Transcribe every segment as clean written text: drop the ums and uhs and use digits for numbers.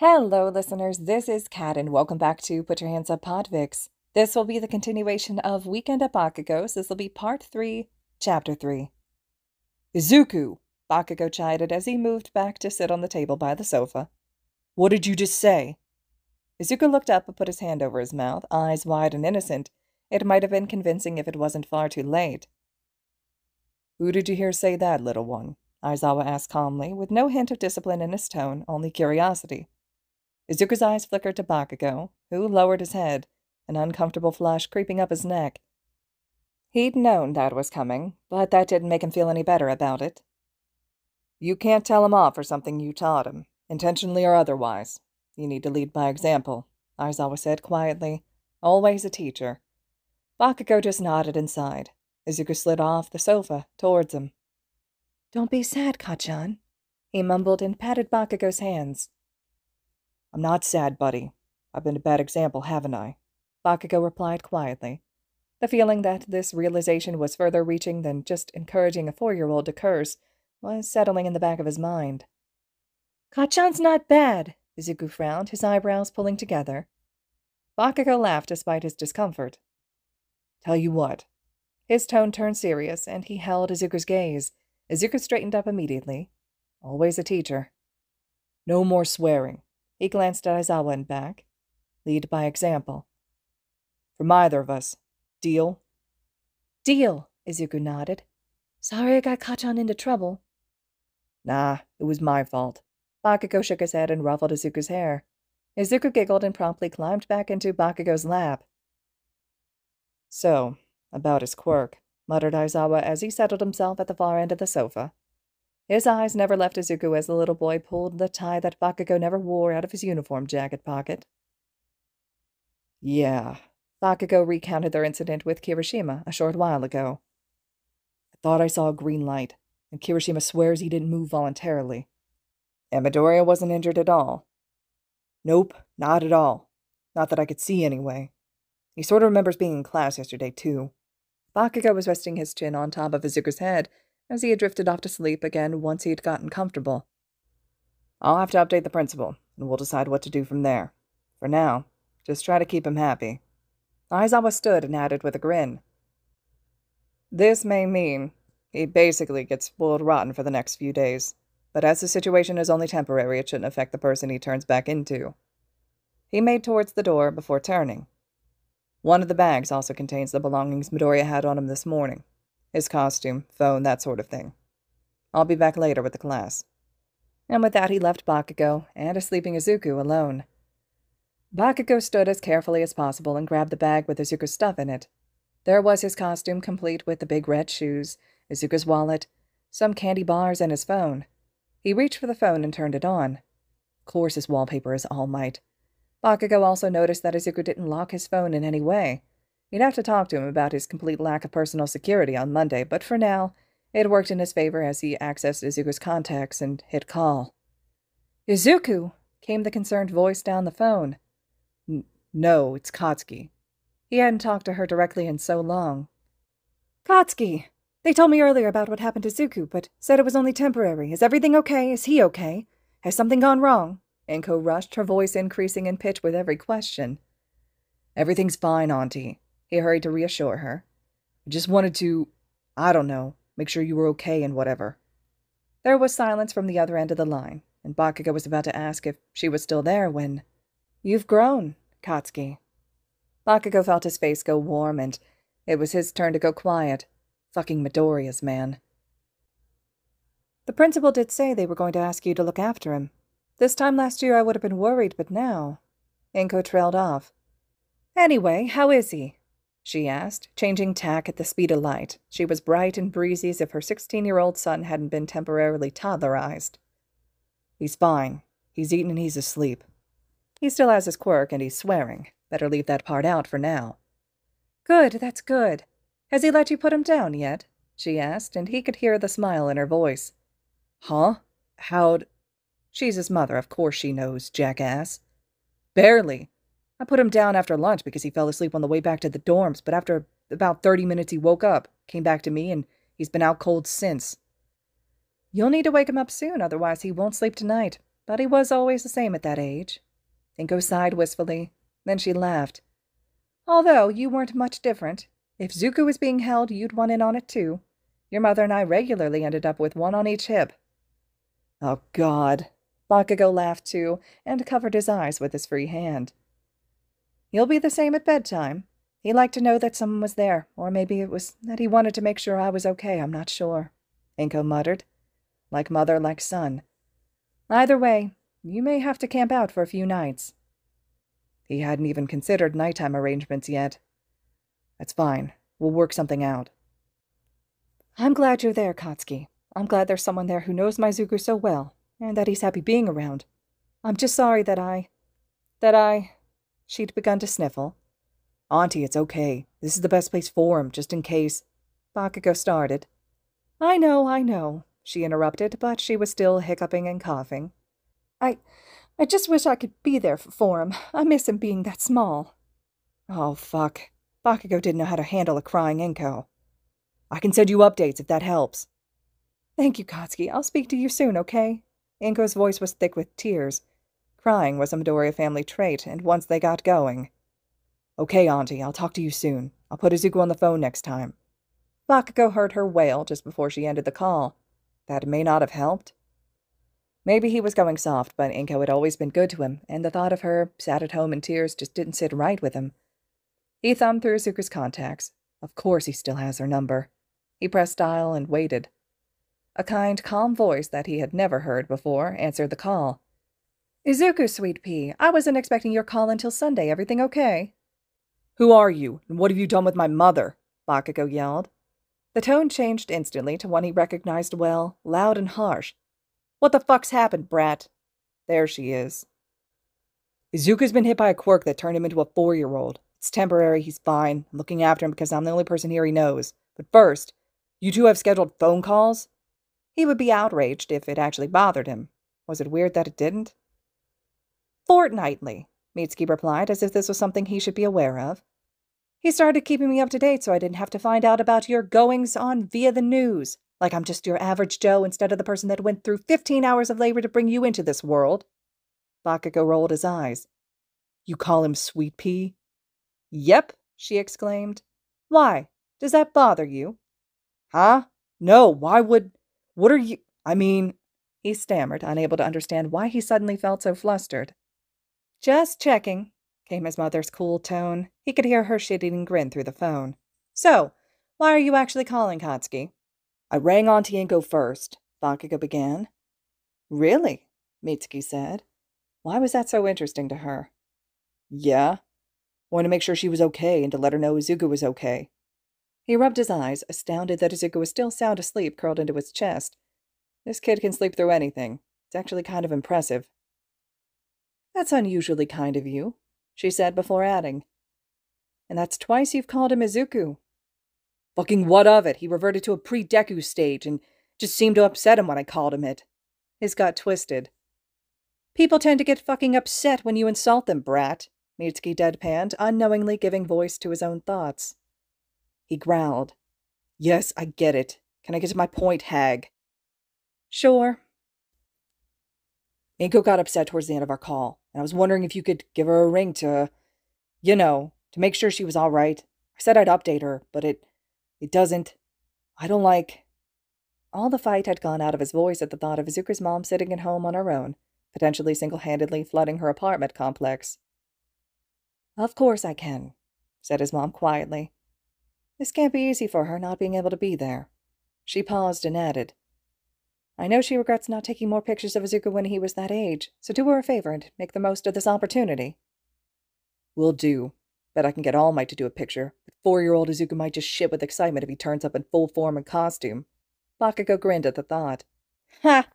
Hello, listeners. This is Kat, and welcome back to Put Your Hands Up Podfix. This will be the continuation of Weekend at Bakugo's. This will be Part 3, Chapter 3. Izuku, Bakugo chided as he moved back to sit on the table by the sofa. What did you just say? Izuku looked up and put his hand over his mouth, eyes wide and innocent. It might have been convincing if it wasn't far too late. Who did you hear say that, little one? Aizawa asked calmly, with no hint of discipline in his tone, only curiosity. Izuku's eyes flickered to Bakugo, who lowered his head, an uncomfortable flush creeping up his neck. He'd known that was coming, but that didn't make him feel any better about it. You can't tell him off for something you taught him, intentionally or otherwise. You need to lead by example, Aizawa said quietly. Always a teacher. Bakugo just nodded and sighed. Izuku slid off the sofa towards him. Don't be sad, Kacchan, he mumbled and patted Bakugo's hands. I'm not sad, buddy. I've been a bad example, haven't I? Bakugo replied quietly. The feeling that this realization was further reaching than just encouraging a 4-year-old to curse was settling in the back of his mind. Kacchan's not bad, Izuku frowned, his eyebrows pulling together. Bakugo laughed despite his discomfort. Tell you what. His tone turned serious, and he held Izuku's gaze. Izuku straightened up immediately. Always a teacher. No more swearing. He glanced at Aizawa and back. Lead by example. From either of us. Deal? Deal, Izuku nodded. Sorry I got Kacchan into trouble. Nah, it was my fault. Bakugo shook his head and ruffled Izuku's hair. Izuku giggled and promptly climbed back into Bakugo's lap. So, about his quirk, muttered Aizawa as he settled himself at the far end of the sofa. His eyes never left Izuku as the little boy pulled the tie that Bakugo never wore out of his uniform jacket pocket. Yeah, Bakugo recounted their incident with Kirishima a short while ago. I thought I saw a green light, and Kirishima swears he didn't move voluntarily. And Midoriya wasn't injured at all. Nope, not at all. Not that I could see anyway. He sort of remembers being in class yesterday, too. Bakugo was resting his chin on top of Izuku's head, as he had drifted off to sleep again once he'd gotten comfortable. I'll have to update the principal, and we'll decide what to do from there. For now, just try to keep him happy. Aizawa stood and added with a grin. This may mean he basically gets spoiled rotten for the next few days, but as the situation is only temporary, it shouldn't affect the person he turns back into. He made towards the door before turning. One of the bags also contains the belongings Midoriya had on him this morning. His costume, phone, that sort of thing. I'll be back later with the class. And with that he left Bakugo and a sleeping Izuku alone. Bakugo stood as carefully as possible and grabbed the bag with Izuku's stuff in it. There was his costume complete with the big red shoes, Izuku's wallet, some candy bars, and his phone. He reached for the phone and turned it on. Of course his wallpaper is All Might. Bakugo also noticed that Izuku didn't lock his phone in any way. He'd have to talk to him about his complete lack of personal security on Monday, but for now, it worked in his favor as he accessed Izuku's contacts and hit call. Izuku! Came the concerned voice down the phone. No, it's Katsuki. He hadn't talked to her directly in so long. Katsuki! They told me earlier about what happened to Izuku, but said it was only temporary. Is everything okay? Is he okay? Has something gone wrong? Enko rushed, her voice increasing in pitch with every question. Everything's fine, Auntie. He hurried to reassure her. I just wanted to, I don't know, make sure you were okay and whatever. There was silence from the other end of the line, and Bakugo was about to ask if she was still there when... You've grown, Katsuki. Bakugo felt his face go warm, and it was his turn to go quiet. Fucking Midoriya's man. The principal did say they were going to ask you to look after him. This time last year I would have been worried, but now... Enko trailed off. Anyway, how is he? She asked, changing tack at the speed of light. She was bright and breezy as if her 16-year-old son hadn't been temporarily toddlerized. He's fine. He's eaten and he's asleep. He still has his quirk and he's swearing. Better leave that part out for now. Good, that's good. Has he let you put him down yet? She asked, and he could hear the smile in her voice. Huh? How'd... She's his mother, of course she knows, jackass. Barely. I put him down after lunch because he fell asleep on the way back to the dorms, but after about 30 minutes he woke up, came back to me, and he's been out cold since. You'll need to wake him up soon, otherwise he won't sleep tonight. but he was always the same at that age. Inko sighed wistfully. Then she laughed. Although you weren't much different. If Zuko was being held, you'd want in on it too. Your mother and I regularly ended up with one on each hip. Oh, God. Bakugo laughed too, and covered his eyes with his free hand. You'll be the same at bedtime. He liked to know that someone was there, or maybe it was that he wanted to make sure I was okay, I'm not sure, Inko muttered. Like mother, like son. Either way, you may have to camp out for a few nights. He hadn't even considered nighttime arrangements yet. That's fine. We'll work something out. I'm glad you're there, Katsuki. I'm glad there's someone there who knows my Zuko so well, and that he's happy being around. I'm just sorry that She'd begun to sniffle. Auntie, it's okay. This is the best place for him, just in case. Bakugo started. I know, she interrupted, but she was still hiccuping and coughing. I just wish I could be there for him. I miss him being that small. Oh, fuck. Bakugo didn't know how to handle a crying Inko. I can send you updates if that helps. Thank you, Katsuki. I'll speak to you soon, okay? Inko's voice was thick with tears. Crying was a Midoriya family trait, and once they got going. Okay, Auntie, I'll talk to you soon. I'll put Izuku on the phone next time. Bakugo heard her wail just before she ended the call. That may not have helped. Maybe he was going soft, but Inko had always been good to him, and the thought of her, sat at home in tears, just didn't sit right with him. He thumbed through Izuku's contacts. Of course he still has her number. He pressed dial and waited. A kind, calm voice that he had never heard before answered the call. Izuku, sweet pea, I wasn't expecting your call until Sunday. Everything okay? Who are you, and what have you done with my mother? Bakugo yelled. The tone changed instantly to one he recognized well, loud and harsh. What the fuck's happened, brat? There she is. Izuku's been hit by a quirk that turned him into a 4-year-old. It's temporary, he's fine. I'm looking after him because I'm the only person here he knows. But first, you two have scheduled phone calls? He would be outraged if it actually bothered him. Was it weird that it didn't? Fortnightly, Mitsuki replied, as if this was something he should be aware of. He started keeping me up to date so I didn't have to find out about your goings-on via the news, like I'm just your average Joe instead of the person that went through 15 hours of labor to bring you into this world. Bakugo rolled his eyes. You call him Sweet Pea? Yep, she exclaimed. Why? Does that bother you? Huh? No, why would... What are you... I mean... He stammered, unable to understand why he suddenly felt so flustered. Just checking, came his mother's cool tone. He could hear her shit-eating grin through the phone. So, why are you actually calling, Katsuki? I rang Auntie Inko first, Bakugo began. Really? Mitsuki said. Why was that so interesting to her? Yeah. Wanted to make sure she was okay and to let her know Izuku was okay. He rubbed his eyes, astounded that Izuku was still sound asleep, curled into his chest. This kid can sleep through anything. It's actually kind of impressive. That's unusually kind of you, she said before adding. And that's twice you've called him Izuku. Fucking what of it? He reverted to a pre-Deku stage and just seemed to upset him when I called him it. His gut twisted. People tend to get fucking upset when you insult them, brat, Mitsuki deadpanned, unknowingly giving voice to his own thoughts. He growled. Yes, I get it. Can I get to my point, hag? Sure. Inko got upset towards the end of our call, and I was wondering if you could give her a ring to make sure she was all right. I said I'd update her, but it doesn't. I don't like... All the fight had gone out of his voice at the thought of Izuku's mom sitting at home on her own, potentially single-handedly flooding her apartment complex. Of course I can, said his mom quietly. This can't be easy for her not being able to be there. She paused and added, I know she regrets not taking more pictures of Izuku when he was that age, so do her a favor and make the most of this opportunity. Will do. Bet I can get All Might to do a picture, but 4-year-old Izuku might just shit with excitement if he turns up in full form and costume. Bakugo grinned at the thought. Ha!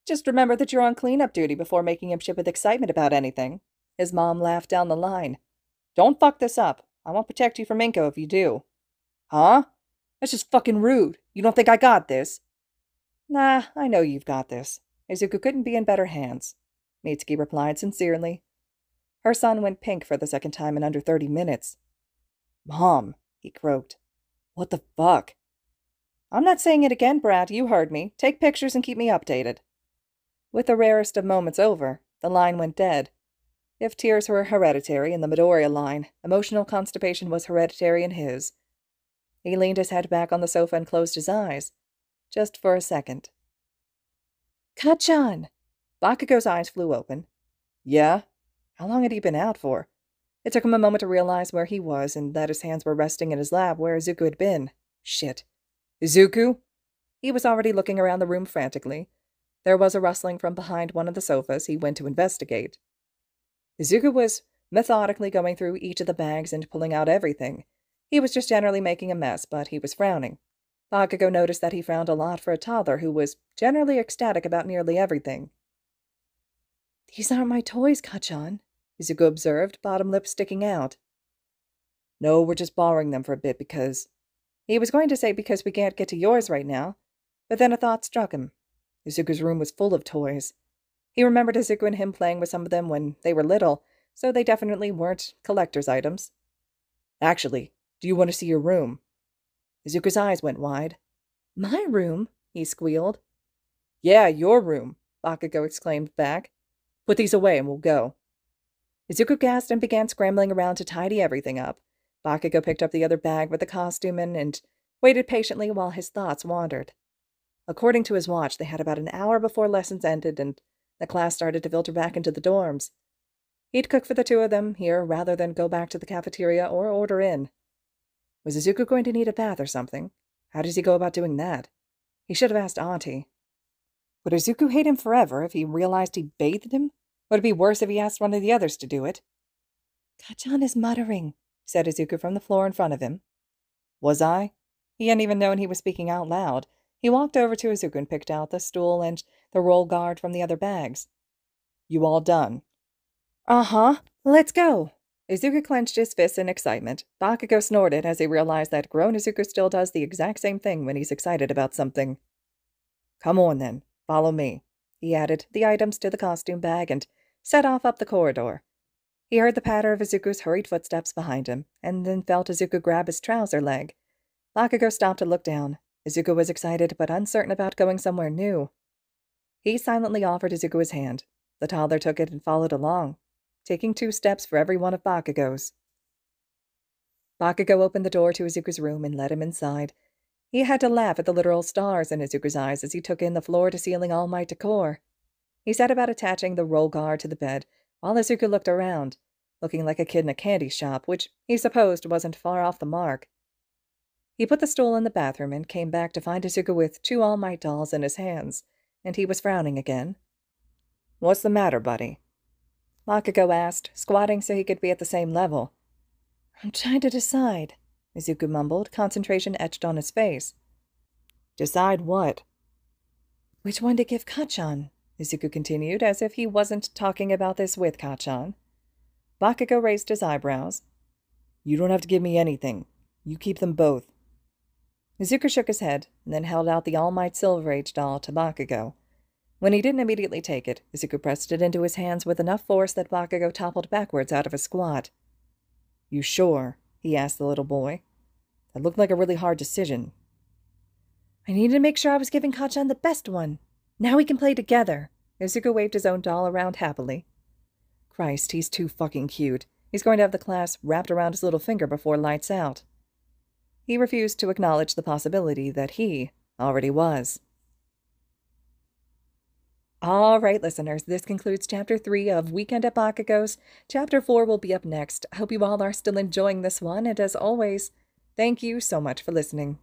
Just remember that you're on cleanup duty before making him shit with excitement about anything. His mom laughed down the line. Don't fuck this up. I won't protect you from Inko if you do. Huh? That's just fucking rude. You don't think I got this? Nah, I know you've got this. Izuku couldn't be in better hands, Mitsuki replied sincerely. Her son went pink for the second time in under 30 minutes. Mom, he croaked. What the fuck? I'm not saying it again, brat. You heard me. Take pictures and keep me updated. With the rarest of moments over, the line went dead. If tears were hereditary in the Midoriya line, emotional constipation was hereditary in his. He leaned his head back on the sofa and closed his eyes. Just for a second. Kacchan! Bakugo's eyes flew open. Yeah? How long had he been out for? It took him a moment to realize where he was and that his hands were resting in his lap where Izuku had been. Shit. Izuku? He was already looking around the room frantically. There was a rustling from behind one of the sofas. He went to investigate. Izuku was methodically going through each of the bags and pulling out everything. He was just generally making a mess, but he was frowning. Bakugo noticed that he frowned a lot for a toddler who was generally ecstatic about nearly everything. These aren't my toys, Kacchan, Izuku observed, bottom lip sticking out. No, we're just borrowing them for a bit because... He was going to say because we can't get to yours right now, but then a thought struck him. Izuku's room was full of toys. He remembered Izuku and him playing with some of them when they were little, so they definitely weren't collector's items. Actually, do you want to see your room? Izuku's eyes went wide. My room? He squealed. Yeah, your room, Bakugo exclaimed back. Put these away and we'll go. Izuku gasped and began scrambling around to tidy everything up. Bakugo picked up the other bag with the costume in and waited patiently while his thoughts wandered. According to his watch, they had about an hour before lessons ended and the class started to filter back into the dorms. He'd cook for the two of them here rather than go back to the cafeteria or order in. Was Izuku going to need a bath or something? How does he go about doing that? He should have asked Auntie. Would Izuku hate him forever if he realized he bathed him? Would it be worse if he asked one of the others to do it? Kacchan is muttering, said Izuku from the floor in front of him. Was I? He hadn't even known he was speaking out loud. He walked over to Izuku and picked out the stool and the roll guard from the other bags. You all done? Uh-huh. Let's go. Izuku clenched his fists in excitement. Bakugo snorted as he realized that grown Izuku still does the exact same thing when he's excited about something. Come on, then. Follow me. He added the items to the costume bag and set off up the corridor. He heard the patter of Izuku's hurried footsteps behind him, and then felt Izuku grab his trouser leg. Bakugo stopped to look down. Izuku was excited but uncertain about going somewhere new. He silently offered Izuku his hand. The toddler took it and followed along, taking 2 steps for every one of Bakugo's. Bakugo opened the door to Izuku's room and led him inside. He had to laugh at the literal stars in Izuku's eyes as he took in the floor-to-ceiling All Might decor. He set about attaching the roll guard to the bed, while Izuku looked around, looking like a kid in a candy shop, which he supposed wasn't far off the mark. He put the stool in the bathroom and came back to find Izuku with 2 All Might dolls in his hands, and he was frowning again. What's the matter, buddy? Bakugo asked, squatting so he could be at the same level. I'm trying to decide, Izuku mumbled, concentration etched on his face. Decide what? Which one to give Kacchan, Izuku continued, as if he wasn't talking about this with Kacchan. Bakugo raised his eyebrows. You don't have to give me anything. You keep them both. Izuku shook his head, and then held out the All Might Silver Age doll to Bakugo. When he didn't immediately take it, Izuku pressed it into his hands with enough force that Bakugo toppled backwards out of a squat. You sure? He asked the little boy. That looked like a really hard decision. I needed to make sure I was giving Kacchan the best one. Now we can play together. Izuku waved his own doll around happily. Christ, he's too fucking cute. He's going to have the class wrapped around his little finger before lights out. He refused to acknowledge the possibility that he already was. All right, listeners, this concludes Chapter 3 of Weekend at Bakugo's. Chapter 4 will be up next. I hope you all are still enjoying this one, and as always, thank you so much for listening.